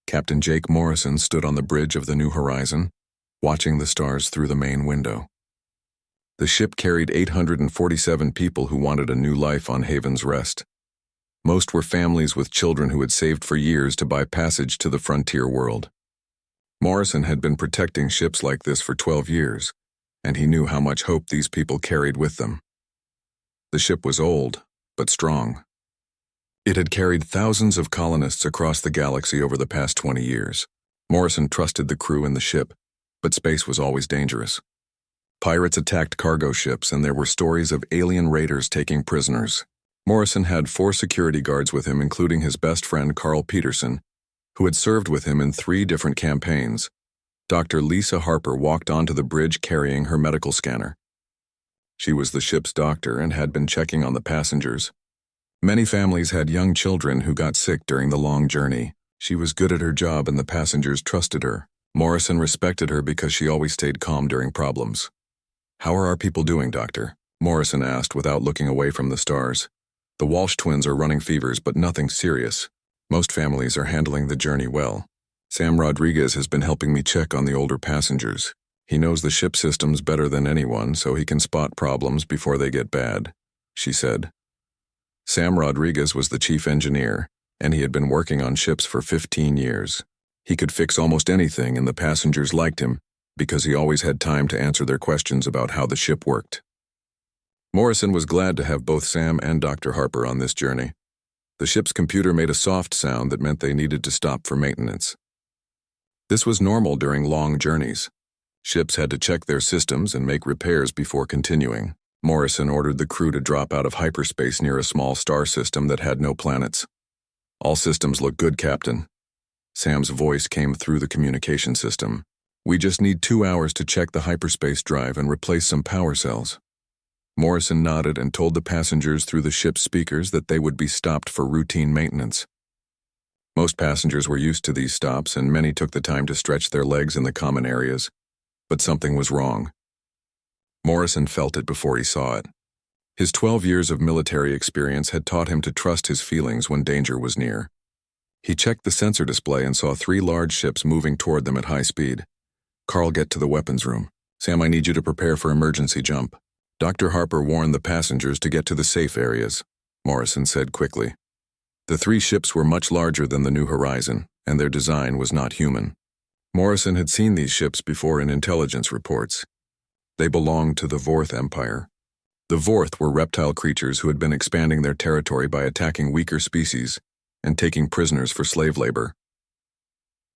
Captain Jake Morrison stood on the bridge of the New Horizon, watching the stars through the main window. The ship carried 847 people who wanted a new life on Haven's Rest. Most were families with children who had saved for years to buy passage to the frontier world. Morrison had been protecting ships like this for 12 years, and he knew how much hope these people carried with them. The ship was old, but strong. It had carried thousands of colonists across the galaxy over the past 20 years. Morrison trusted the crew and the ship, but space was always dangerous. Pirates attacked cargo ships, and there were stories of alien raiders taking prisoners. Morrison had 4 security guards with him, including his best friend Carl Peterson, who had served with him in 3 different campaigns. Dr. Lisa Harper walked onto the bridge carrying her medical scanner. She was the ship's doctor and had been checking on the passengers. Many families had young children who got sick during the long journey. She was good at her job and the passengers trusted her. Morrison respected her because she always stayed calm during problems. "How are our people doing, Doctor?" Morrison asked without looking away from the stars. "The Walsh twins are running fevers, but nothing serious. Most families are handling the journey well. Sam Rodriguez has been helping me check on the older passengers. He knows the ship systems better than anyone, so he can spot problems before they get bad," she said. Sam Rodriguez was the chief engineer, and he had been working on ships for 15 years. He could fix almost anything, and the passengers liked him because he always had time to answer their questions about how the ship worked. Morrison was glad to have both Sam and Dr. Harper on this journey. The ship's computer made a soft sound that meant they needed to stop for maintenance. This was normal during long journeys. Ships had to check their systems and make repairs before continuing. Morrison ordered the crew to drop out of hyperspace near a small star system that had no planets. "All systems look good, Captain." Sam's voice came through the communication system. "We just need 2 hours to check the hyperspace drive and replace some power cells." Morrison nodded and told the passengers through the ship's speakers that they would be stopped for routine maintenance. Most passengers were used to these stops, and many took the time to stretch their legs in the common areas. But something was wrong. Morrison felt it before he saw it. His 12 years of military experience had taught him to trust his feelings when danger was near. He checked the sensor display and saw 3 large ships moving toward them at high speed. "Carl, get to the weapons room. Sam, I need you to prepare for emergency jump." Dr. Harper warned the passengers to get to the safe areas, Morrison said quickly. The 3 ships were much larger than the New Horizon, and their design was not human. Morrison had seen these ships before in intelligence reports. They belonged to the Vorth Empire. The Vorth were reptile creatures who had been expanding their territory by attacking weaker species and taking prisoners for slave labor.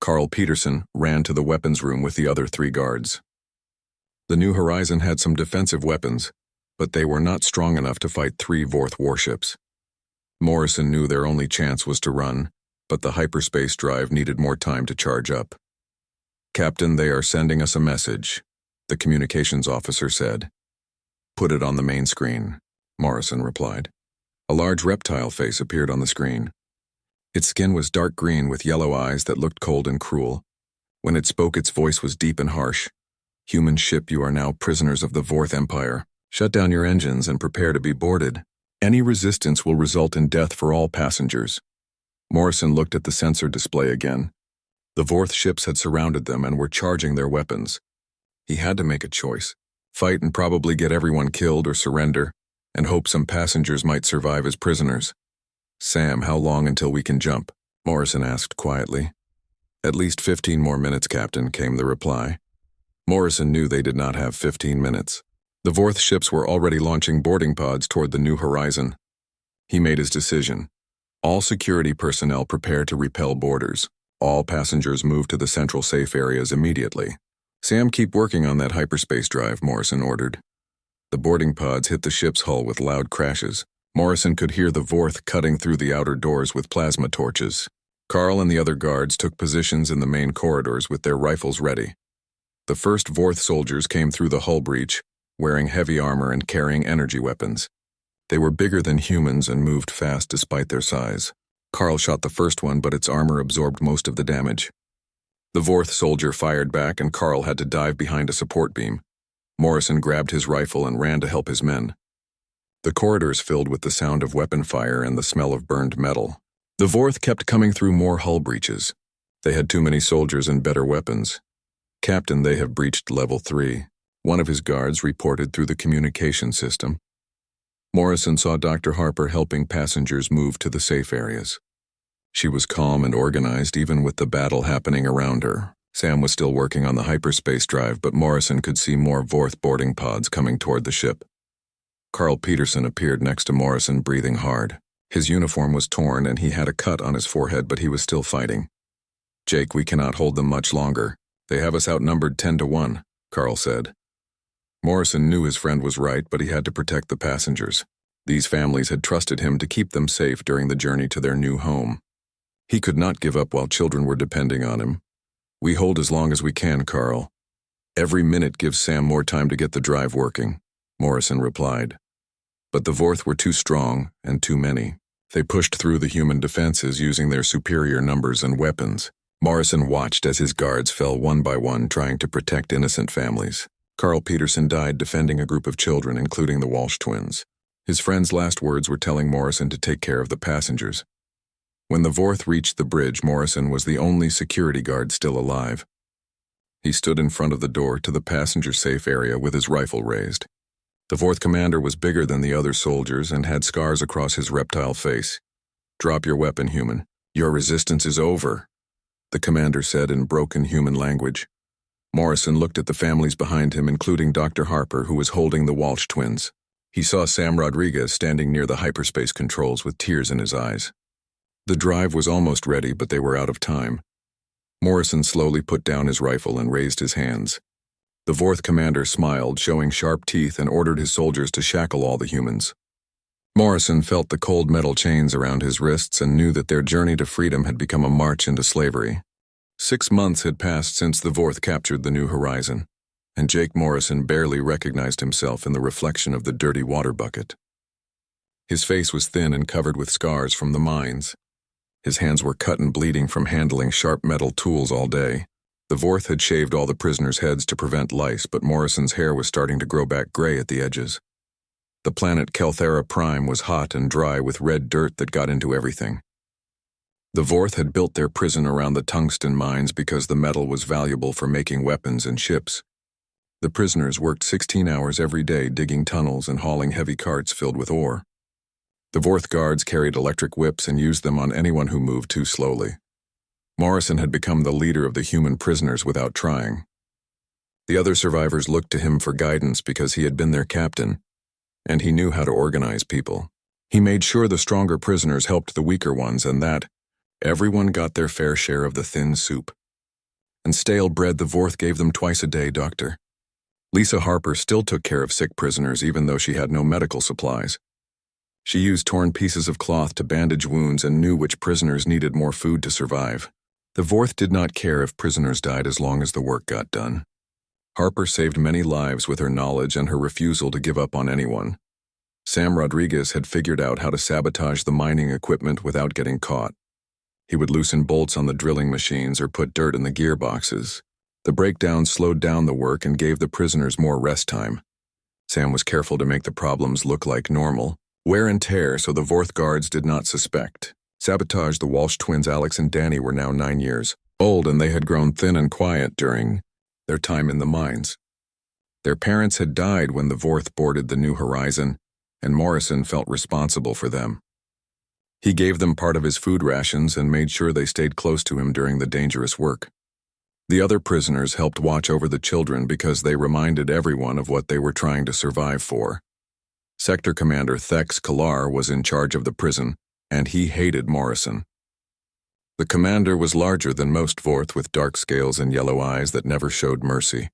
Carl Peterson ran to the weapons room with the other 3 guards. The New Horizon had some defensive weapons, but they were not strong enough to fight 3 Vorth warships. Morrison knew their only chance was to run, but the hyperspace drive needed more time to charge up. "Captain, they are sending us a message," the communications officer said. "Put it on the main screen," Morrison replied. A large reptile face appeared on the screen. Its skin was dark green with yellow eyes that looked cold and cruel. When it spoke, its voice was deep and harsh. "Human ship, you are now prisoners of the Vorth Empire. Shut down your engines and prepare to be boarded. Any resistance will result in death for all passengers." Morrison looked at the sensor display again. The Vorth ships had surrounded them and were charging their weapons. He had to make a choice: fight and probably get everyone killed, or surrender and hope some passengers might survive as prisoners. "Sam, how long until we can jump?" Morrison asked quietly. "At least 15 more minutes, Captain," came the reply. Morrison knew they did not have 15 minutes. The Vorth ships were already launching boarding pods toward the New Horizon. He made his decision. All security personnel prepare to repel boarders. All passengers move to the central safe areas immediately. "Sam, keep working on that hyperspace drive," Morrison ordered. The boarding pods hit the ship's hull with loud crashes. Morrison could hear the Vorth cutting through the outer doors with plasma torches. Carl and the other guards took positions in the main corridors with their rifles ready. The first Vorth soldiers came through the hull breach, wearing heavy armor and carrying energy weapons. They were bigger than humans and moved fast despite their size. Carl shot the first one, but its armor absorbed most of the damage. The Vorth soldier fired back, and Carl had to dive behind a support beam. Morrison grabbed his rifle and ran to help his men. The corridors filled with the sound of weapon fire and the smell of burned metal. The Vorth kept coming through more hull breaches. They had too many soldiers and better weapons. Captain, they have breached level 3. One of his guards reported through the communication system. Morrison saw Dr. Harper helping passengers move to the safe areas. She was calm and organized even with the battle happening around her. Sam was still working on the hyperspace drive, but Morrison could see more Vorth boarding pods coming toward the ship. Carl Peterson appeared next to Morrison, breathing hard. His uniform was torn and he had a cut on his forehead, but he was still fighting. "Jake, we cannot hold them much longer. They have us outnumbered 10-1, Carl said. Morrison knew his friend was right, but he had to protect the passengers. These families had trusted him to keep them safe during the journey to their new home. He could not give up while children were depending on him. "We hold as long as we can, Carl. Every minute gives Sam more time to get the drive working," Morrison replied. But the Vorth were too strong and too many. They pushed through the human defenses using their superior numbers and weapons. Morrison watched as his guards fell one by one, trying to protect innocent families. Carl Peterson died defending a group of children, including the Walsh twins. His friend's last words were telling Morrison to take care of the passengers. When the Vorth reached the bridge, Morrison was the only security guard still alive. He stood in front of the door to the passenger safe area with his rifle raised. The Vorth commander was bigger than the other soldiers and had scars across his reptile face. "Drop your weapon, human. Your resistance is over," the commander said in broken human language. Morrison looked at the families behind him, including Dr. Harper, who was holding the Walsh twins. He saw Sam Rodriguez standing near the hyperspace controls with tears in his eyes. The drive was almost ready, but they were out of time. Morrison slowly put down his rifle and raised his hands. The Vorth commander smiled, showing sharp teeth, and ordered his soldiers to shackle all the humans. Morrison felt the cold metal chains around his wrists and knew that their journey to freedom had become a march into slavery. 6 months had passed since the Vorth captured the New Horizon, and Jake Morrison barely recognized himself in the reflection of the dirty water bucket. His face was thin and covered with scars from the mines. His hands were cut and bleeding from handling sharp metal tools all day. The Vorth had shaved all the prisoners' heads to prevent lice, but Morrison's hair was starting to grow back gray at the edges. The planet Kelthera Prime was hot and dry with red dirt that got into everything. The Vorth had built their prison around the tungsten mines because the metal was valuable for making weapons and ships. The prisoners worked 16 hours every day digging tunnels and hauling heavy carts filled with ore. The Vorth guards carried electric whips and used them on anyone who moved too slowly. Morrison had become the leader of the human prisoners without trying. The other survivors looked to him for guidance because he had been their captain, and he knew how to organize people. He made sure the stronger prisoners helped the weaker ones, and that everyone got their fair share of the thin soup. And stale bread the Vorth gave them twice a day, Doctor. Lisa Harper still took care of sick prisoners even though she had no medical supplies. She used torn pieces of cloth to bandage wounds and knew which prisoners needed more food to survive. The Vorth did not care if prisoners died as long as the work got done. Harper saved many lives with her knowledge and her refusal to give up on anyone. Sam Rodriguez had figured out how to sabotage the mining equipment without getting caught. He would loosen bolts on the drilling machines or put dirt in the gearboxes. The breakdown slowed down the work and gave the prisoners more rest time. Sam was careful to make the problems look like normal. Wear and tear so the Vorth guards did not suspect. Sabotage. The Walsh twins Alex and Danny were now 9 years old, and they had grown thin and quiet during their time in the mines. Their parents had died when the Vorth boarded the New Horizon, and Morrison felt responsible for them. He gave them part of his food rations and made sure they stayed close to him during the dangerous work. The other prisoners helped watch over the children because they reminded everyone of what they were trying to survive for. Sector Commander Thex Kalar was in charge of the prison, and he hated Morrison. The commander was larger than most Vorth, with dark scales and yellow eyes that never showed mercy.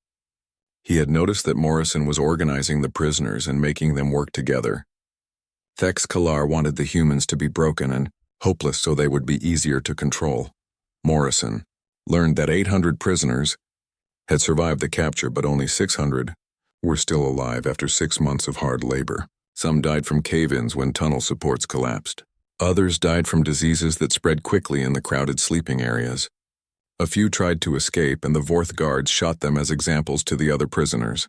He had noticed that Morrison was organizing the prisoners and making them work together. Thex Kalar wanted the humans to be broken and hopeless so they would be easier to control. Morrison learned that 800 prisoners had survived the capture, but only 600 were still alive after 6 months of hard labor. Some died from cave-ins when tunnel supports collapsed. Others died from diseases that spread quickly in the crowded sleeping areas. A few tried to escape, and the Vorth guards shot them as examples to the other prisoners.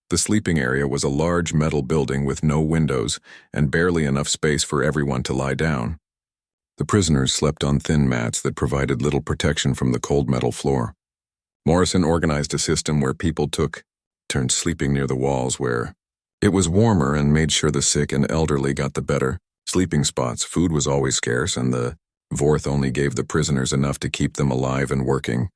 The sleeping area was a large metal building with no windows and barely enough space for everyone to lie down. The prisoners slept on thin mats that provided little protection from the cold metal floor. Morrison organized a system where people took turns sleeping near the walls where it was warmer and made sure the sick and elderly got the better sleeping spots. Food was always scarce, and the Vorth only gave the prisoners enough to keep them alive and working.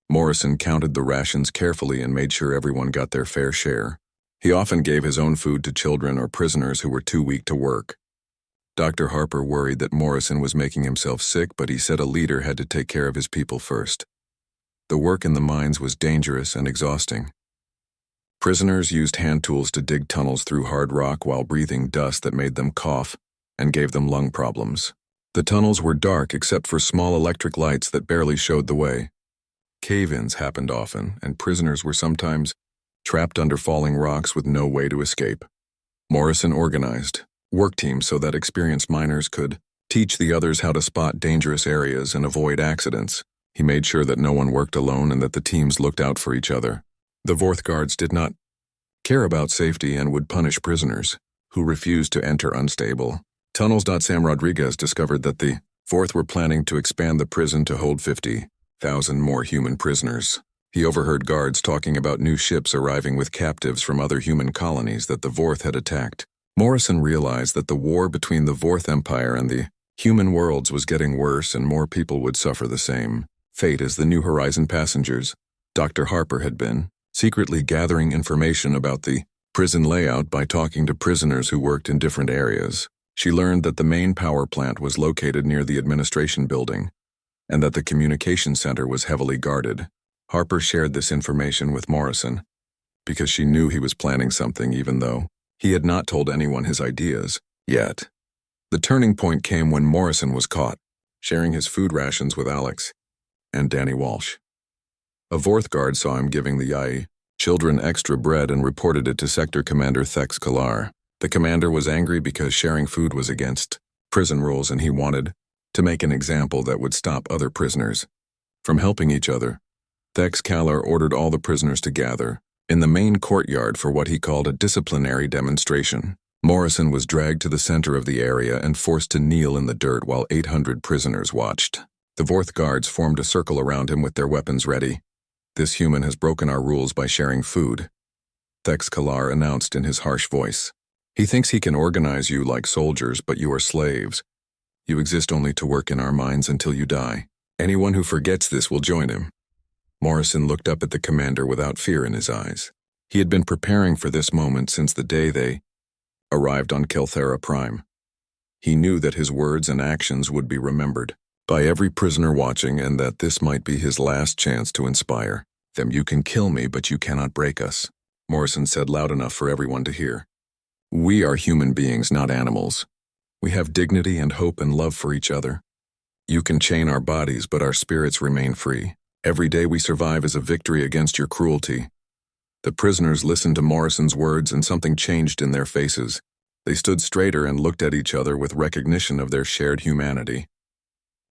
Morrison counted the rations carefully and made sure everyone got their fair share. He often gave his own food to children or prisoners who were too weak to work. Dr. Harper worried that Morrison was making himself sick, but he said a leader had to take care of his people first. The work in the mines was dangerous and exhausting. Prisoners used hand tools to dig tunnels through hard rock while breathing dust that made them cough and gave them lung problems. The tunnels were dark except for small electric lights that barely showed the way. Cave-ins happened often, and prisoners were sometimes trapped under falling rocks with no way to escape. Morrison organized work teams so that experienced miners could teach the others how to spot dangerous areas and avoid accidents. He made sure that no one worked alone and that the teams looked out for each other. The Vorth guards did not care about safety and would punish prisoners who refused to enter unstable tunnels. Sam Rodriguez discovered that the Vorth were planning to expand the prison to hold 50,000 more human prisoners. He overheard guards talking about new ships arriving with captives from other human colonies that the Vorth had attacked. Morrison realized that the war between the Vorth Empire and the human worlds was getting worse, and more people would suffer the same fate as the New Horizon passengers. Dr. Harper had been secretly gathering information about the prison layout by talking to prisoners who worked in different areas. She learned that the main power plant was located near the administration building, and that the communication center was heavily guarded. Harper shared this information with Morrison because she knew he was planning something, even though he had not told anyone his ideas yet. The turning point came when Morrison was caught sharing his food rations with Alex and Danny Walsh. A Vorth guard saw him giving the Yai children extra bread and reported it to Sector Commander Thex Kalar. The commander was angry because sharing food was against prison rules, and he wanted to make an example that would stop other prisoners from helping each other. Thex Kalar ordered all the prisoners to gather in the main courtyard for what he called a disciplinary demonstration. Morrison was dragged to the center of the area and forced to kneel in the dirt while 800 prisoners watched. The Vorth guards formed a circle around him with their weapons ready. "This human has broken our rules by sharing food," Thex Kalar announced in his harsh voice. "He thinks he can organize you like soldiers, but you are slaves. You exist only to work in our mines until you die. Anyone who forgets this will join him." Morrison looked up at the commander without fear in his eyes. He had been preparing for this moment since the day they arrived on Kelthera Prime. He knew that his words and actions would be remembered by every prisoner watching, and that this might be his last chance to inspire them. "You can kill me, but you cannot break us," Morrison said loud enough for everyone to hear. "We are human beings, not animals. We have dignity and hope and love for each other. You can chain our bodies, but our spirits remain free. Every day we survive is a victory against your cruelty." The prisoners listened to Morrison's words, and something changed in their faces. They stood straighter and looked at each other with recognition of their shared humanity.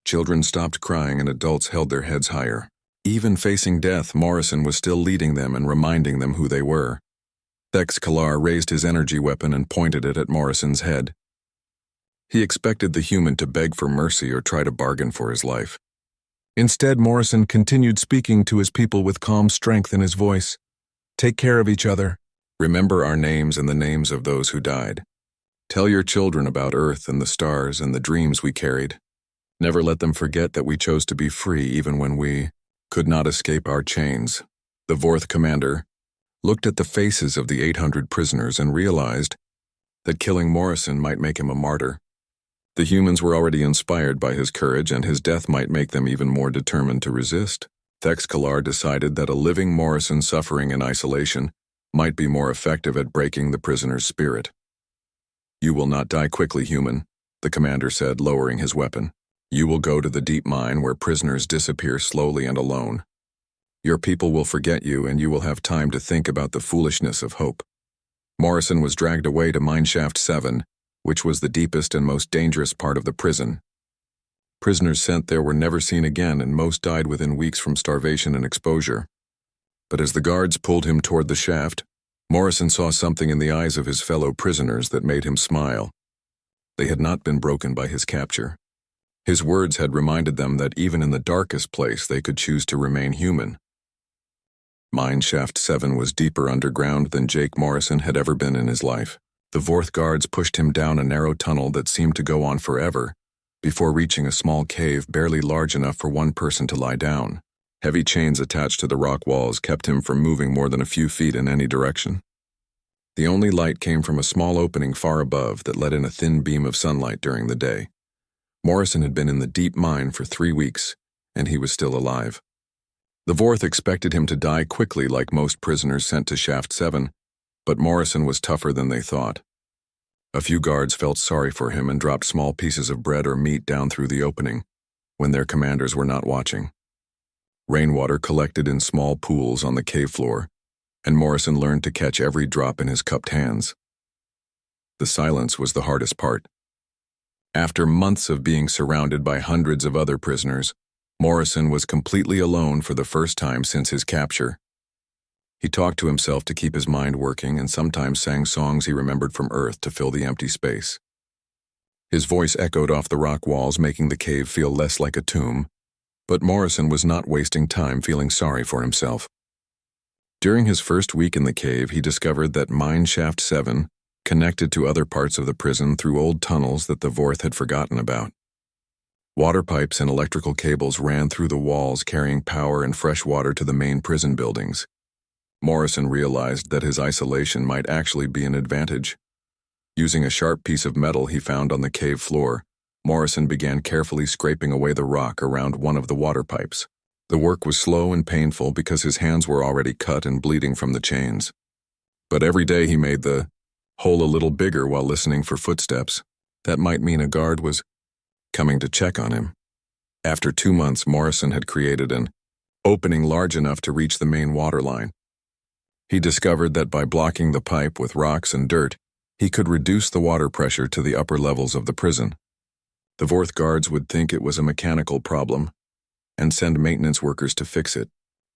Children stopped crying and adults held their heads higher. Even facing death, Morrison was still leading them and reminding them who they were. Thex Kalar raised his energy weapon and pointed it at Morrison's head. He expected the human to beg for mercy or try to bargain for his life. Instead, Morrison continued speaking to his people with calm strength in his voice. "Take care of each other. Remember our names and the names of those who died. Tell your children about Earth and the stars and the dreams we carried. Never let them forget that we chose to be free even when we could not escape our chains." The Vorth commander looked at the faces of the 800 prisoners and realized that killing Morrison might make him a martyr. The humans were already inspired by his courage, and his death might make them even more determined to resist. Thex Kalar decided that a living Morrison suffering in isolation might be more effective at breaking the prisoner's spirit. "You will not die quickly, human," the commander said, lowering his weapon. "You will go to the deep mine where prisoners disappear slowly and alone. Your people will forget you, and you will have time to think about the foolishness of hope." Morrison was dragged away to Mineshaft 7, which was the deepest and most dangerous part of the prison. Prisoners sent there were never seen again, and most died within weeks from starvation and exposure. But as the guards pulled him toward the shaft, Morrison saw something in the eyes of his fellow prisoners that made him smile. They had not been broken by his capture. His words had reminded them that even in the darkest place they could choose to remain human. Mine Shaft 7 was deeper underground than Jake Morrison had ever been in his life. The Vorth guards pushed him down a narrow tunnel that seemed to go on forever, before reaching a small cave barely large enough for one person to lie down. Heavy chains attached to the rock walls kept him from moving more than a few feet in any direction. The only light came from a small opening far above that let in a thin beam of sunlight during the day. Morrison had been in the deep mine for 3 weeks, and he was still alive. The Vorth expected him to die quickly like most prisoners sent to Shaft 7, but Morrison was tougher than they thought. A few guards felt sorry for him and dropped small pieces of bread or meat down through the opening, when their commanders were not watching. Rainwater collected in small pools on the cave floor, and Morrison learned to catch every drop in his cupped hands. The silence was the hardest part. After months of being surrounded by hundreds of other prisoners, Morrison was completely alone for the first time since his capture. He talked to himself to keep his mind working and sometimes sang songs he remembered from Earth to fill the empty space. His voice echoed off the rock walls, making the cave feel less like a tomb, but Morrison was not wasting time feeling sorry for himself. During his first week in the cave, he discovered that Mine Shaft 7 connected to other parts of the prison through old tunnels that the Vorth had forgotten about. Water pipes and electrical cables ran through the walls, carrying power and fresh water to the main prison buildings. Morrison realized that his isolation might actually be an advantage. Using a sharp piece of metal he found on the cave floor, Morrison began carefully scraping away the rock around one of the water pipes. The work was slow and painful because his hands were already cut and bleeding from the chains. But every day he made the hole a little bigger while listening for footsteps. That might mean a guard was coming to check on him. After 2 months, Morrison had created an opening large enough to reach the main water line. He discovered that by blocking the pipe with rocks and dirt, he could reduce the water pressure to the upper levels of the prison. The Vorth guards would think it was a mechanical problem and send maintenance workers to fix it.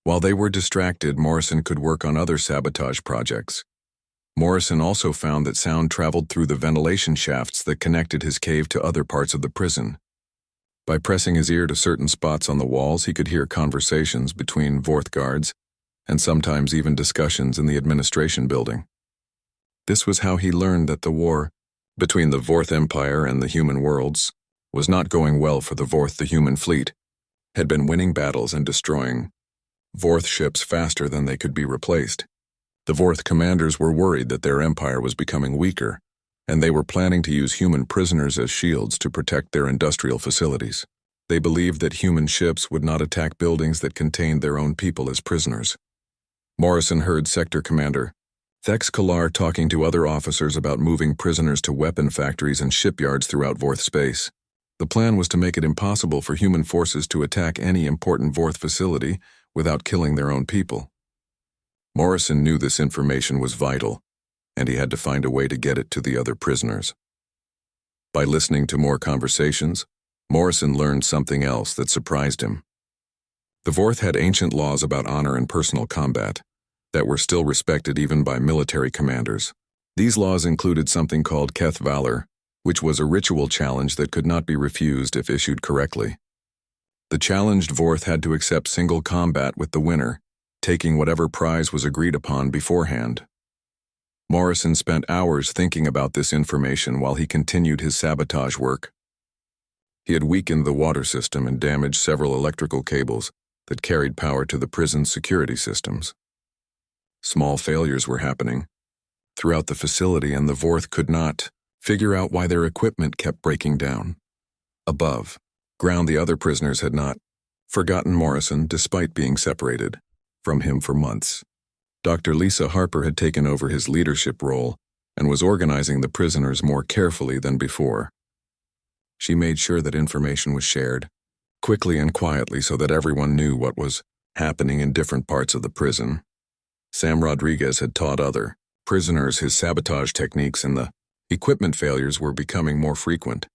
While they were distracted, Morrison could work on other sabotage projects. Morrison also found that sound traveled through the ventilation shafts that connected his cave to other parts of the prison. By pressing his ear to certain spots on the walls, he could hear conversations between Vorth guards and sometimes even discussions in the administration building. This was how he learned that the war between the Vorth Empire and the human worlds was not going well for the Vorth. The human fleet had been winning battles and destroying Vorth ships faster than they could be replaced. The Vorth commanders were worried that their empire was becoming weaker, and they were planning to use human prisoners as shields to protect their industrial facilities. They believed that human ships would not attack buildings that contained their own people as prisoners. Morrison heard Sector Commander Thex Kalar talking to other officers about moving prisoners to weapon factories and shipyards throughout Vorth space. The plan was to make it impossible for human forces to attack any important Vorth facility without killing their own people. Morrison knew this information was vital, and he had to find a way to get it to the other prisoners. By listening to more conversations, Morrison learned something else that surprised him. The Vorth had ancient laws about honor and personal combat that were still respected even by military commanders. These laws included something called Keth Valor, which was a ritual challenge that could not be refused if issued correctly. The challenged Vorth had to accept single combat with the winner, taking whatever prize was agreed upon beforehand. Morrison spent hours thinking about this information while he continued his sabotage work. He had weakened the water system and damaged several electrical cables that carried power to the prison's security systems. Small failures were happening throughout the facility, and the Vorth could not figure out why their equipment kept breaking down. Above ground, the other prisoners had not forgotten Morrison despite being separated from him for months. Dr. Lisa Harper had taken over his leadership role and was organizing the prisoners more carefully than before. She made sure that information was shared quickly and quietly so that everyone knew what was happening in different parts of the prison. Sam Rodriguez had taught other prisoners his sabotage techniques, and the equipment failures were becoming more frequent.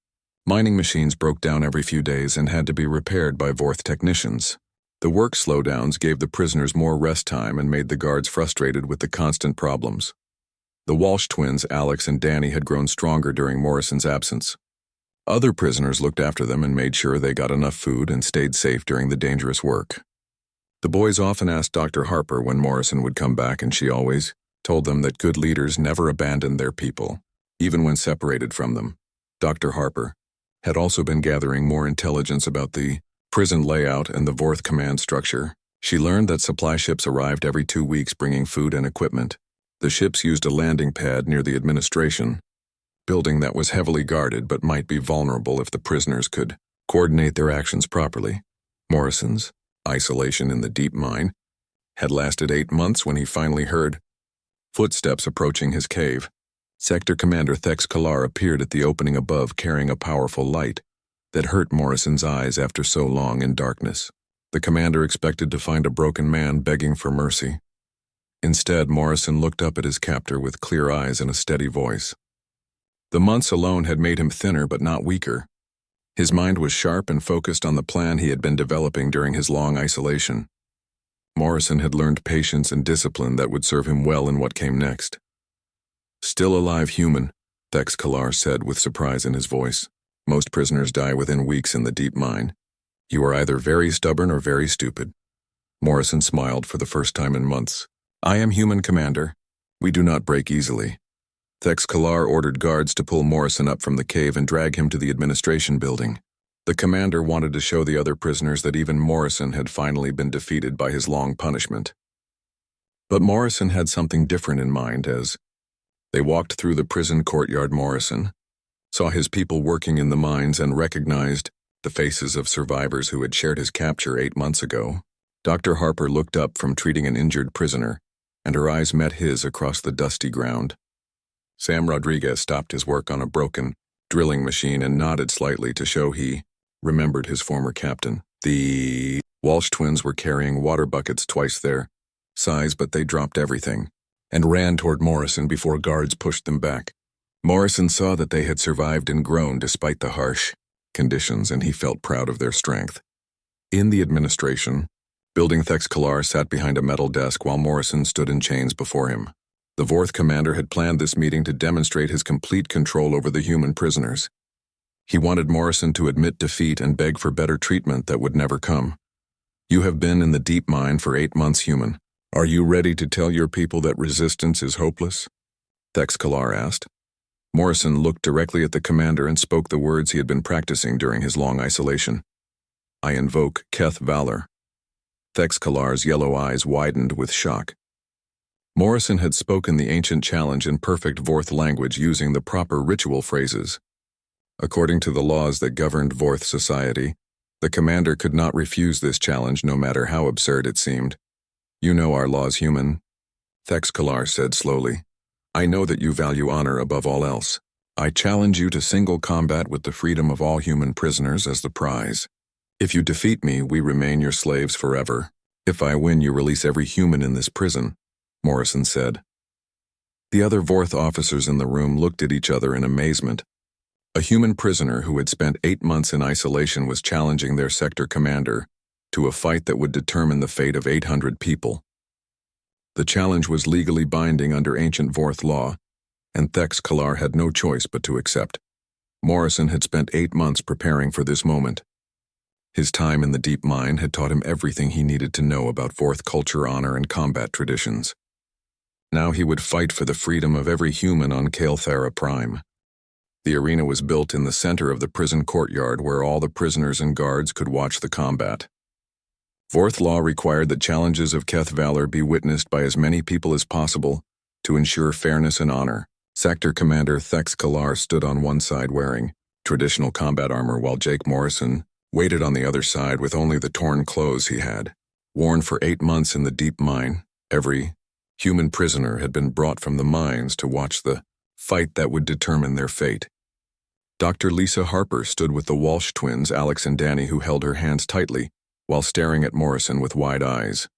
Mining machines broke down every few days and had to be repaired by Vorth technicians. The work slowdowns gave the prisoners more rest time and made the guards frustrated with the constant problems. The Walsh twins, Alex and Danny, had grown stronger during Morrison's absence. Other prisoners looked after them and made sure they got enough food and stayed safe during the dangerous work. The boys often asked Dr. Harper when Morrison would come back, and she always told them that good leaders never abandoned their people, even when separated from them. Dr. Harper had also been gathering more intelligence about the prison layout and the Vorth command structure. She learned that supply ships arrived every 2 weeks bringing food and equipment. The ships used a landing pad near the administration building that was heavily guarded but might be vulnerable if the prisoners could coordinate their actions properly. Morrison's isolation in the deep mine had lasted 8 months when he finally heard footsteps approaching his cave. Sector Commander Thex Kalar appeared at the opening above carrying a powerful light that hurt Morrison's eyes after so long in darkness. The commander expected to find a broken man begging for mercy. Instead, Morrison looked up at his captor with clear eyes and a steady voice. The months alone had made him thinner but not weaker. His mind was sharp and focused on the plan he had been developing during his long isolation. Morrison had learned patience and discipline that would serve him well in what came next. "Still alive human," Thex Kalar said with surprise in his voice. "Most prisoners die within weeks in the deep mine. You are either very stubborn or very stupid." Morrison smiled for the first time in months. "I am human, Commander. We do not break easily." Thex Kalar ordered guards to pull Morrison up from the cave and drag him to the administration building. The commander wanted to show the other prisoners that even Morrison had finally been defeated by his long punishment. But Morrison had something different in mind. As they walked through the prison courtyard, Morrison saw his people working in the mines and recognized the faces of survivors who had shared his capture 8 months ago. Dr. Harper looked up from treating an injured prisoner, and her eyes met his across the dusty ground. Sam Rodriguez stopped his work on a broken drilling machine and nodded slightly to show he remembered his former captain. The Walsh twins were carrying water buckets twice their size, but they dropped everything and ran toward Morrison before guards pushed them back. Morrison saw that they had survived and grown despite the harsh conditions, and he felt proud of their strength. In the administration building, Thex Kalar sat behind a metal desk while Morrison stood in chains before him. The Vorth commander had planned this meeting to demonstrate his complete control over the human prisoners. He wanted Morrison to admit defeat and beg for better treatment that would never come. "You have been in the deep mine for 8 months, human. Are you ready to tell your people that resistance is hopeless?" Thex Kalar asked. Morrison looked directly at the commander and spoke the words he had been practicing during his long isolation. "I invoke Keth Valor." Thex Kalar's yellow eyes widened with shock. Morrison had spoken the ancient challenge in perfect Vorth language using the proper ritual phrases. According to the laws that governed Vorth society, the commander could not refuse this challenge no matter how absurd it seemed. "You know our laws, human," Thex Kalar said slowly. "I know that you value honor above all else. I challenge you to single combat with the freedom of all human prisoners as the prize. If you defeat me, we remain your slaves forever. If I win, you release every human in this prison," Morrison said. The other Vorth officers in the room looked at each other in amazement. A human prisoner who had spent 8 months in isolation was challenging their sector commander to a fight that would determine the fate of 800 people. The challenge was legally binding under ancient Vorth law, and Thex Kalar had no choice but to accept. Morrison had spent 8 months preparing for this moment. His time in the deep mine had taught him everything he needed to know about Vorth culture, honor, and combat traditions. Now he would fight for the freedom of every human on Kael'thera Prime. The arena was built in the center of the prison courtyard where all the prisoners and guards could watch the combat. Vorth law required that challenges of Keth Valor be witnessed by as many people as possible to ensure fairness and honor. Sector Commander Thex Kalar stood on one side wearing traditional combat armor while Jake Morrison waited on the other side with only the torn clothes he had worn for 8 months in the deep mine. Every human prisoner had been brought from the mines to watch the fight that would determine their fate. Dr. Lisa Harper stood with the Walsh twins, Alex and Danny, who held her hands tightly while staring at Morrison with wide eyes.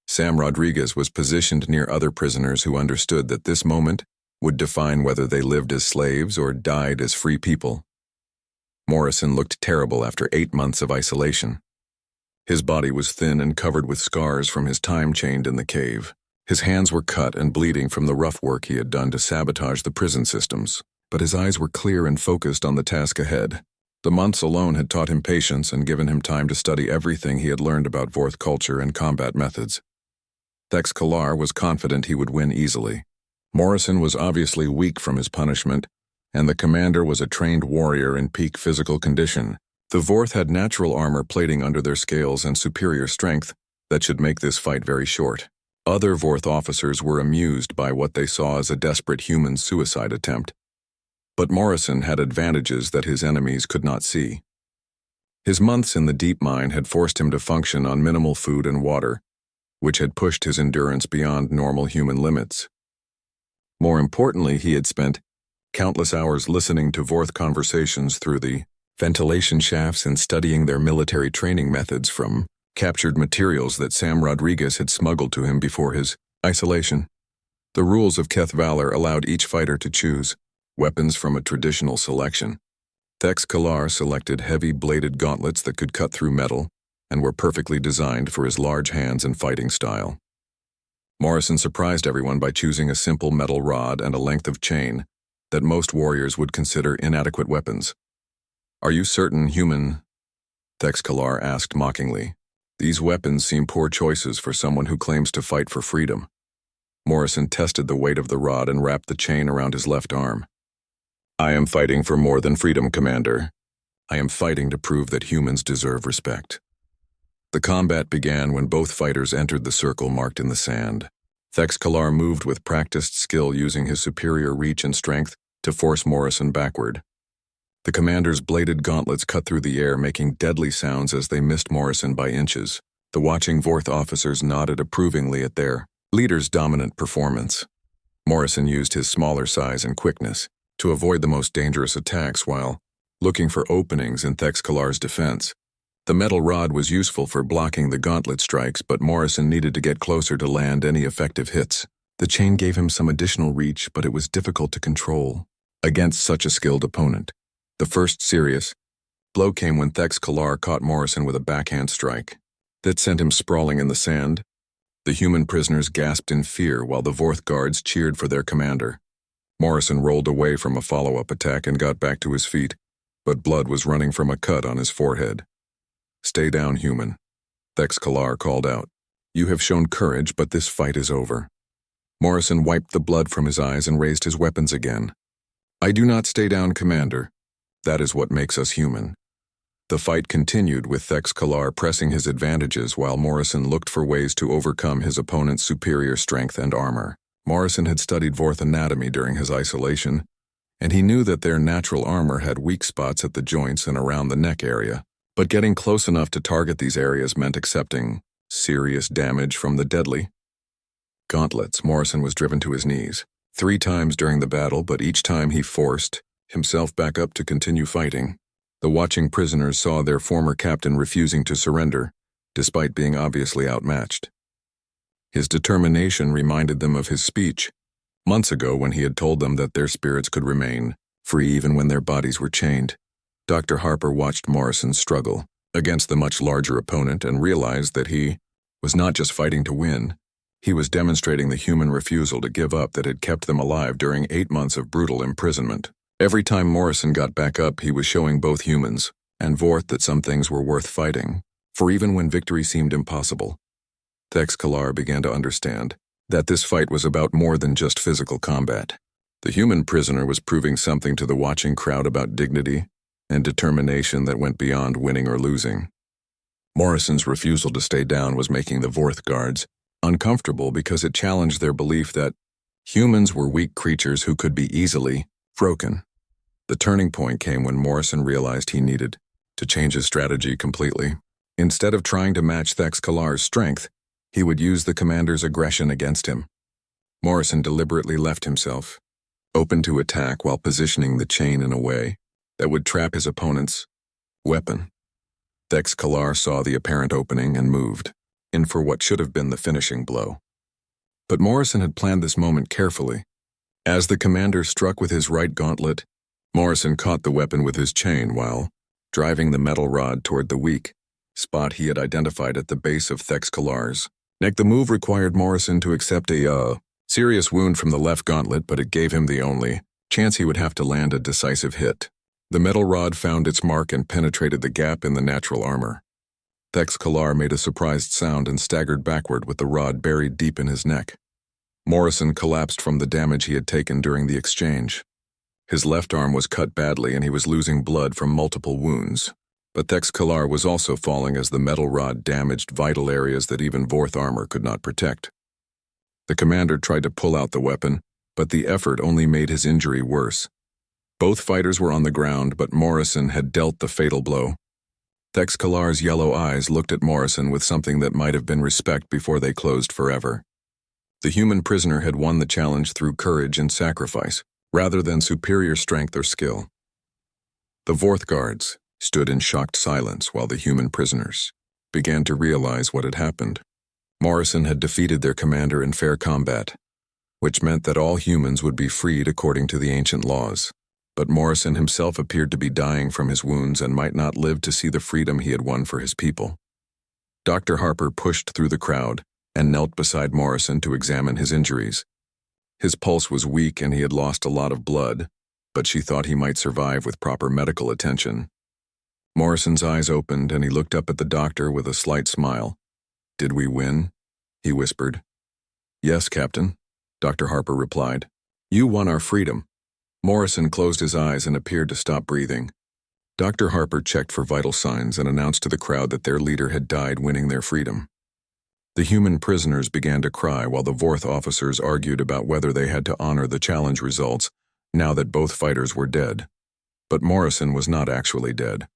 Sam Rodriguez was positioned near other prisoners who understood that this moment would define whether they lived as slaves or died as free people. Morrison looked terrible after 8 months of isolation. His body was thin and covered with scars from his time chained in the cave. His hands were cut and bleeding from the rough work he had done to sabotage the prison systems. but his eyes were clear and focused on the task ahead. The months alone had taught him patience and given him time to study everything he had learned about Vorth culture and combat methods. Thex Kalar was confident he would win easily. Morrison was obviously weak from his punishment, and the commander was a trained warrior in peak physical condition. The Vorth had natural armor plating under their scales and superior strength that should make this fight very short. Other Vorth officers were amused by what they saw as a desperate human suicide attempt. But Morrison had advantages that his enemies could not see. His months in the deep mine had forced him to function on minimal food and water, which had pushed his endurance beyond normal human limits. More importantly, he had spent countless hours listening to Vorth conversations through the ventilation shafts and studying their military training methods from captured materials that Sam Rodriguez had smuggled to him before his isolation. The rules of Keth Valor allowed each fighter to choose weapons from a traditional selection. Thex Kalar selected heavy-bladed gauntlets that could cut through metal and were perfectly designed for his large hands and fighting style. Morrison surprised everyone by choosing a simple metal rod and a length of chain that most warriors would consider inadequate weapons. "Are you certain, human?" Thex Kalar asked mockingly. "These weapons seem poor choices for someone who claims to fight for freedom." Morrison tested the weight of the rod and wrapped the chain around his left arm. "I am fighting for more than freedom, Commander. I am fighting to prove that humans deserve respect." The combat began when both fighters entered the circle marked in the sand. Thex Kalar moved with practiced skill, using his superior reach and strength to force Morrison backward. The commander's bladed gauntlets cut through the air, making deadly sounds as they missed Morrison by inches. The watching Vorth officers nodded approvingly at their leader's dominant performance. Morrison used his smaller size and quickness to avoid the most dangerous attacks while looking for openings in Thex Kalar's defense. The metal rod was useful for blocking the gauntlet strikes, but Morrison needed to get closer to land any effective hits. The chain gave him some additional reach, but it was difficult to control against such a skilled opponent. The first serious blow came when Thex Kalar caught Morrison with a backhand strike that sent him sprawling in the sand. The human prisoners gasped in fear while the Vorth guards cheered for their commander. Morrison rolled away from a follow-up attack and got back to his feet, but blood was running from a cut on his forehead. "Stay down, human," Thex Kalar called out. "You have shown courage, but this fight is over." Morrison wiped the blood from his eyes and raised his weapons again. "I do not stay down, Commander. That is what makes us human." The fight continued, with Thex Kalar pressing his advantages while Morrison looked for ways to overcome his opponent's superior strength and armor. Morrison had studied Vorth anatomy during his isolation, and he knew that their natural armor had weak spots at the joints and around the neck area. But getting close enough to target these areas meant accepting serious damage from the deadly gauntlets. Morrison was driven to his knees 3 times during the battle, but each time he forced himself back up to continue fighting. The watching prisoners saw their former captain refusing to surrender, despite being obviously outmatched. His determination reminded them of his speech months ago when he had told them that their spirits could remain free even when their bodies were chained. Dr. Harper watched Morrison struggle against the much larger opponent and realized that he was not just fighting to win. He was demonstrating the human refusal to give up that had kept them alive during 8 months of brutal imprisonment. Every time Morrison got back up, he was showing both humans and Vorth that some things were worth fighting, for even when victory seemed impossible. Thex Kalar began to understand that this fight was about more than just physical combat. The human prisoner was proving something to the watching crowd about dignity and determination that went beyond winning or losing. Morrison's refusal to stay down was making the Vorth guards uncomfortable because it challenged their belief that humans were weak creatures who could be easily broken. The turning point came when Morrison realized he needed to change his strategy completely. Instead of trying to match Thex Kalar's strength, he would use the commander's aggression against him. Morrison deliberately left himself open to attack while positioning the chain in a way that would trap his opponent's weapon. Thex Kalar saw the apparent opening and moved in for what should have been the finishing blow. But Morrison had planned this moment carefully. As the commander struck with his right gauntlet, Morrison caught the weapon with his chain while driving the metal rod toward the weak spot he had identified at the base of Thex Kalar's neck. The move required Morrison to accept a serious wound from the left gauntlet, but it gave him the only chance he would have to land a decisive hit. The metal rod found its mark and penetrated the gap in the natural armor. Thex Kalar made a surprised sound and staggered backward with the rod buried deep in his neck. Morrison collapsed from the damage he had taken during the exchange. His left arm was cut badly and he was losing blood from multiple wounds. But Thex Kalar was also falling as the metal rod damaged vital areas that even Vorth armor could not protect. The commander tried to pull out the weapon, but the effort only made his injury worse. Both fighters were on the ground, but Morrison had dealt the fatal blow. Thex Kalar's yellow eyes looked at Morrison with something that might have been respect before they closed forever. The human prisoner had won the challenge through courage and sacrifice, rather than superior strength or skill. The Vorth guards stood in shocked silence while the human prisoners began to realize what had happened. Morrison had defeated their commander in fair combat, which meant that all humans would be freed according to the ancient laws. But Morrison himself appeared to be dying from his wounds and might not live to see the freedom he had won for his people. Dr. Harper pushed through the crowd and knelt beside Morrison to examine his injuries. His pulse was weak and he had lost a lot of blood, but she thought he might survive with proper medical attention. Morrison's eyes opened and he looked up at the doctor with a slight smile. "Did we win?" he whispered. "Yes, Captain," Dr. Harper replied. "You won our freedom." Morrison closed his eyes and appeared to stop breathing. Dr. Harper checked for vital signs and announced to the crowd that their leader had died winning their freedom. The human prisoners began to cry while the Vorth officers argued about whether they had to honor the challenge results now that both fighters were dead. But Morrison was not actually dead.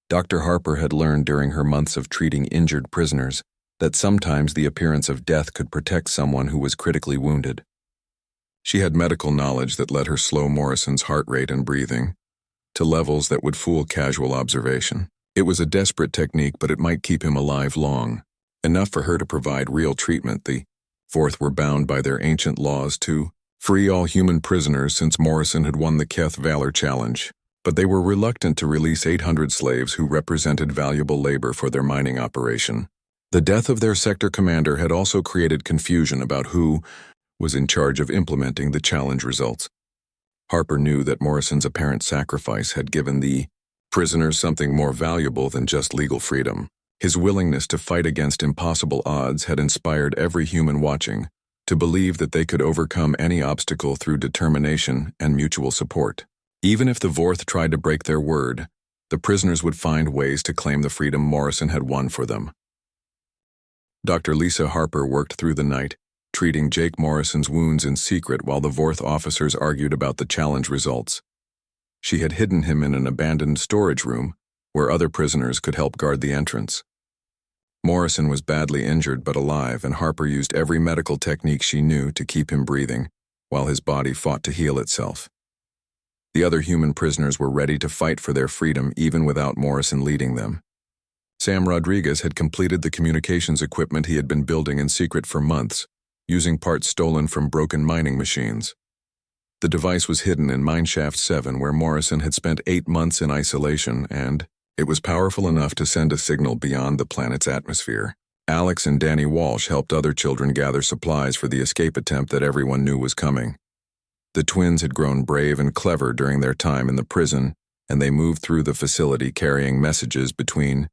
Dr. Harper had learned during her months of treating injured prisoners that sometimes the appearance of death could protect someone who was critically wounded. She had medical knowledge that let her slow Morrison's heart rate and breathing to levels that would fool casual observation. It was a desperate technique, but it might keep him alive long, enough for her to provide real treatment. The Vorth were bound by their ancient laws to free all human prisoners since Morrison had won the Keth Valor Challenge, but they were reluctant to release 800 slaves who represented valuable labor for their mining operation. The death of their sector commander had also created confusion about who was in charge of implementing the challenge results. Harper knew that Morrison's apparent sacrifice had given the prisoners something more valuable than just legal freedom. His willingness to fight against impossible odds had inspired every human watching to believe that they could overcome any obstacle through determination and mutual support. Even if the Vorth tried to break their word, the prisoners would find ways to claim the freedom Morrison had won for them. Dr. Lisa Harper worked through the night, treating Jake Morrison's wounds in secret while the Vorth officers argued about the challenge results. She had hidden him in an abandoned storage room where other prisoners could help guard the entrance. Morrison was badly injured but alive, and Harper used every medical technique she knew to keep him breathing while his body fought to heal itself. The other human prisoners were ready to fight for their freedom even without Morrison leading them. Sam Rodriguez had completed the communications equipment he had been building in secret for months, using parts stolen from broken mining machines. The device was hidden in Mineshaft 7, where Morrison had spent 8 months in isolation, and it was powerful enough to send a signal beyond the planet's atmosphere. Alex and Danny Walsh helped other children gather supplies for the escape attempt that everyone knew was coming. The twins had grown brave and clever during their time in the prison, and they moved through the facility carrying messages between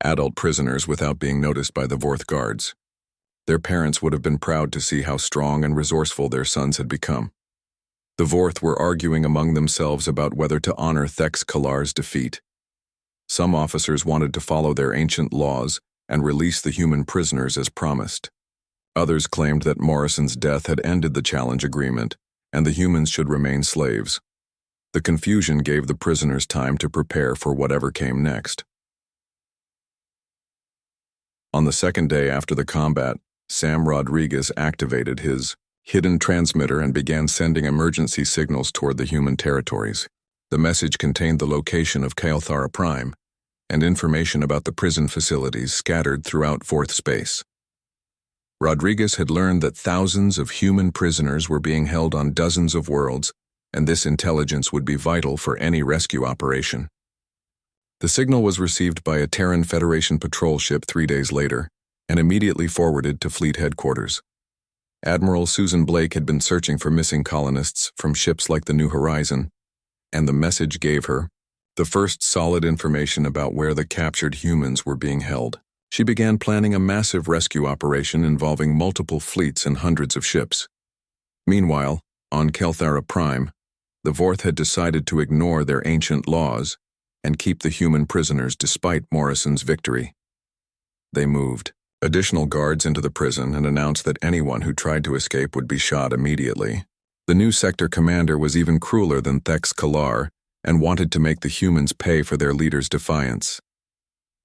adult prisoners without being noticed by the Vorth guards. Their parents would have been proud to see how strong and resourceful their sons had become. The Vorth were arguing among themselves about whether to honor Thex Kalar's defeat. Some officers wanted to follow their ancient laws and release the human prisoners as promised. Others claimed that Morrison's death had ended the challenge agreement, and the humans should remain slaves. The confusion gave the prisoners time to prepare for whatever came next. On the second day after the combat, Sam Rodriguez activated his hidden transmitter and began sending emergency signals toward the human territories. The message contained the location of Kael'thara Prime and information about the prison facilities scattered throughout Fourth Space. Rodriguez had learned that thousands of human prisoners were being held on dozens of worlds, and this intelligence would be vital for any rescue operation. The signal was received by a Terran Federation patrol ship 3 days later and immediately forwarded to fleet headquarters. Admiral Susan Blake had been searching for missing colonists from ships like the New Horizon, and the message gave her the first solid information about where the captured humans were being held. She began planning a massive rescue operation involving multiple fleets and hundreds of ships. Meanwhile, on Kelthara Prime, the Vorth had decided to ignore their ancient laws and keep the human prisoners despite Morrison's victory. They moved additional guards into the prison and announced that anyone who tried to escape would be shot immediately. The new sector commander was even crueler than Thex Kalar and wanted to make the humans pay for their leader's defiance.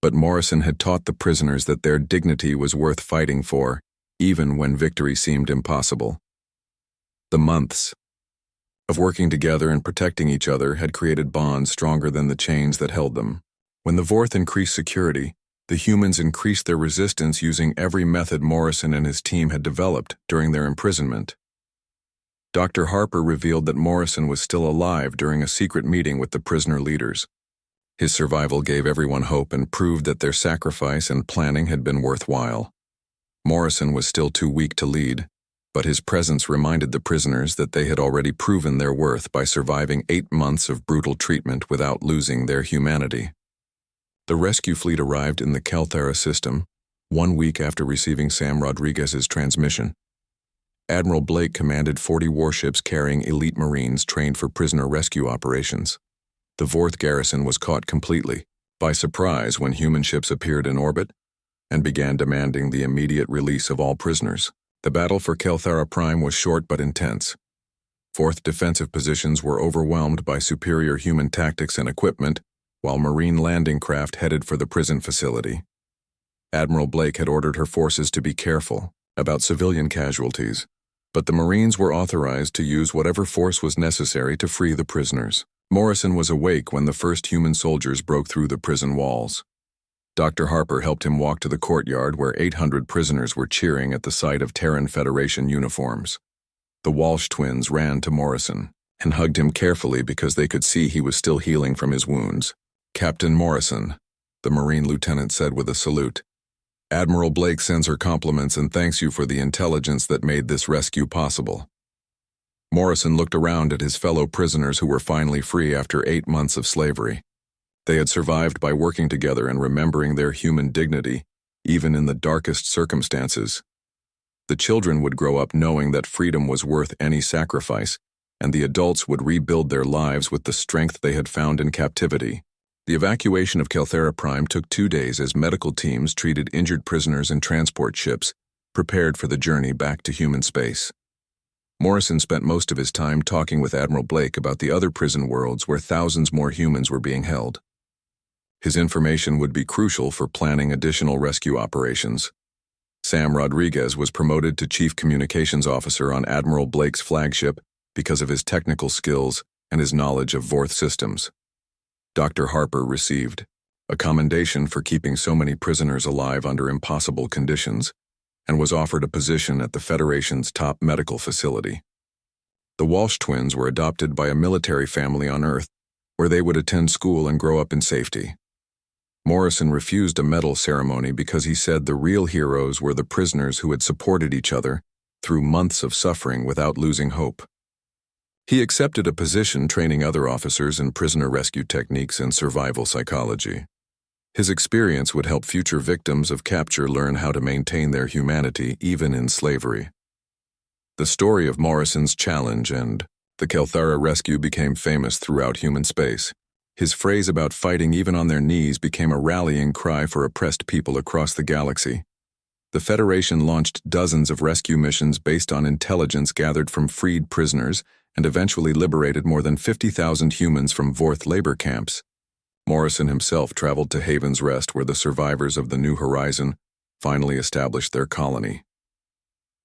But Morrison had taught the prisoners that their dignity was worth fighting for, even when victory seemed impossible. The months of working together and protecting each other had created bonds stronger than the chains that held them. When the Vorth increased security, the humans increased their resistance using every method Morrison and his team had developed during their imprisonment. Dr. Harper revealed that Morrison was still alive during a secret meeting with the prisoner leaders. His survival gave everyone hope and proved that their sacrifice and planning had been worthwhile. Morrison was still too weak to lead, but his presence reminded the prisoners that they had already proven their worth by surviving 8 months of brutal treatment without losing their humanity. The rescue fleet arrived in the Kelthara system 1 week after receiving Sam Rodriguez's transmission. Admiral Blake commanded 40 warships carrying elite Marines trained for prisoner rescue operations. The Vorth garrison was caught completely by surprise when human ships appeared in orbit and began demanding the immediate release of all prisoners. The battle for Kelthara Prime was short but intense. Vorth defensive positions were overwhelmed by superior human tactics and equipment, while Marine landing craft headed for the prison facility. Admiral Blake had ordered her forces to be careful about civilian casualties, but the Marines were authorized to use whatever force was necessary to free the prisoners. Morrison was awake when the first human soldiers broke through the prison walls. Dr. Harper helped him walk to the courtyard where 800 prisoners were cheering at the sight of Terran Federation uniforms. The Walsh twins ran to Morrison and hugged him carefully because they could see he was still healing from his wounds. "Captain Morrison," the Marine lieutenant said with a salute. "Admiral Blake sends her compliments and thanks you for the intelligence that made this rescue possible." Morrison looked around at his fellow prisoners who were finally free after 8 months of slavery. They had survived by working together and remembering their human dignity, even in the darkest circumstances. The children would grow up knowing that freedom was worth any sacrifice, and the adults would rebuild their lives with the strength they had found in captivity. The evacuation of Kelthara Prime took 2 days as medical teams treated injured prisoners in transport ships, prepared for the journey back to human space. Morrison spent most of his time talking with Admiral Blake about the other prison worlds where thousands more humans were being held. His information would be crucial for planning additional rescue operations. Sam Rodriguez was promoted to Chief Communications Officer on Admiral Blake's flagship because of his technical skills and his knowledge of Vorth systems. Dr. Harper received a commendation for keeping so many prisoners alive under impossible conditions and was offered a position at the Federation's top medical facility. The Walsh twins were adopted by a military family on Earth where they would attend school and grow up in safety. Morrison refused a medal ceremony because he said the real heroes were the prisoners who had supported each other through months of suffering without losing hope. He accepted a position training other officers in prisoner rescue techniques and survival psychology. His experience would help future victims of capture learn how to maintain their humanity even in slavery. The story of Morrison's challenge and the Kelthara rescue became famous throughout human space. His phrase about fighting even on their knees became a rallying cry for oppressed people across the galaxy. The Federation launched dozens of rescue missions based on intelligence gathered from freed prisoners and eventually liberated more than 50,000 humans from Vorth labor camps. Morrison himself traveled to Haven's Rest where the survivors of the New Horizon finally established their colony.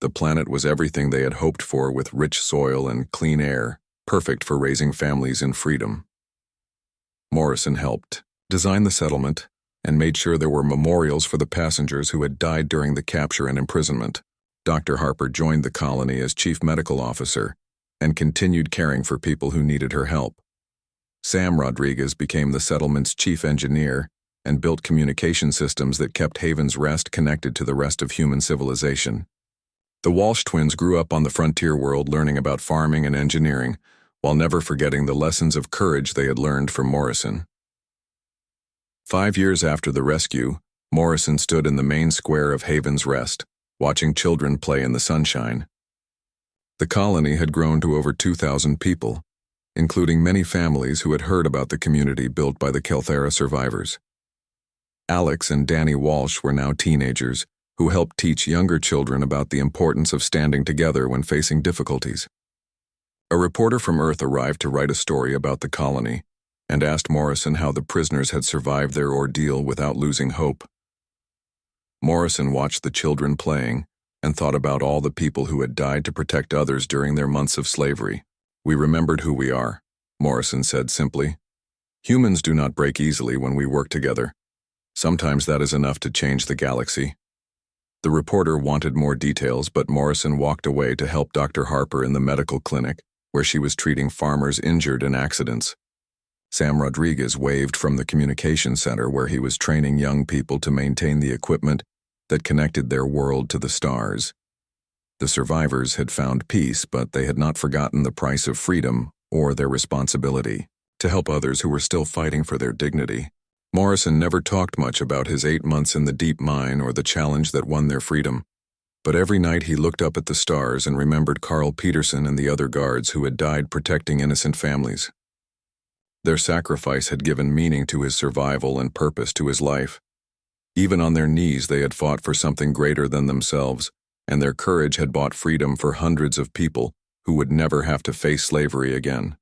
The planet was everything they had hoped for with rich soil and clean air, perfect for raising families in freedom. Morrison helped design the settlement and made sure there were memorials for the passengers who had died during the capture and imprisonment. Dr. Harper joined the colony as chief medical officer and continued caring for people who needed her help. Sam Rodriguez became the settlement's chief engineer and built communication systems that kept Haven's Rest connected to the rest of human civilization. The Walsh twins grew up on the frontier world learning about farming and engineering, while never forgetting the lessons of courage they had learned from Morrison. 5 years after the rescue, Morrison stood in the main square of Haven's Rest, watching children play in the sunshine. The colony had grown to over 2,000 people, including many families who had heard about the community built by the Kelthera survivors. Alex and Danny Walsh were now teenagers, who helped teach younger children about the importance of standing together when facing difficulties. A reporter from Earth arrived to write a story about the colony and asked Morrison how the prisoners had survived their ordeal without losing hope. Morrison watched the children playing and thought about all the people who had died to protect others during their months of slavery. "We remembered who we are," Morrison said simply. "Humans do not break easily when we work together. Sometimes that is enough to change the galaxy." The reporter wanted more details, but Morrison walked away to help Dr. Harper in the medical clinic, where she was treating farmers injured in accidents. Sam Rodriguez waved from the communication center where he was training young people to maintain the equipment that connected their world to the stars. The survivors had found peace, but they had not forgotten the price of freedom or their responsibility to help others who were still fighting for their dignity. Morrison never talked much about his 8 months in the deep mine or the challenge that won their freedom, but every night he looked up at the stars and remembered Carl Peterson and the other guards who had died protecting innocent families. Their sacrifice had given meaning to his survival and purpose to his life. Even on their knees they had fought for something greater than themselves, and their courage had bought freedom for hundreds of people who would never have to face slavery again.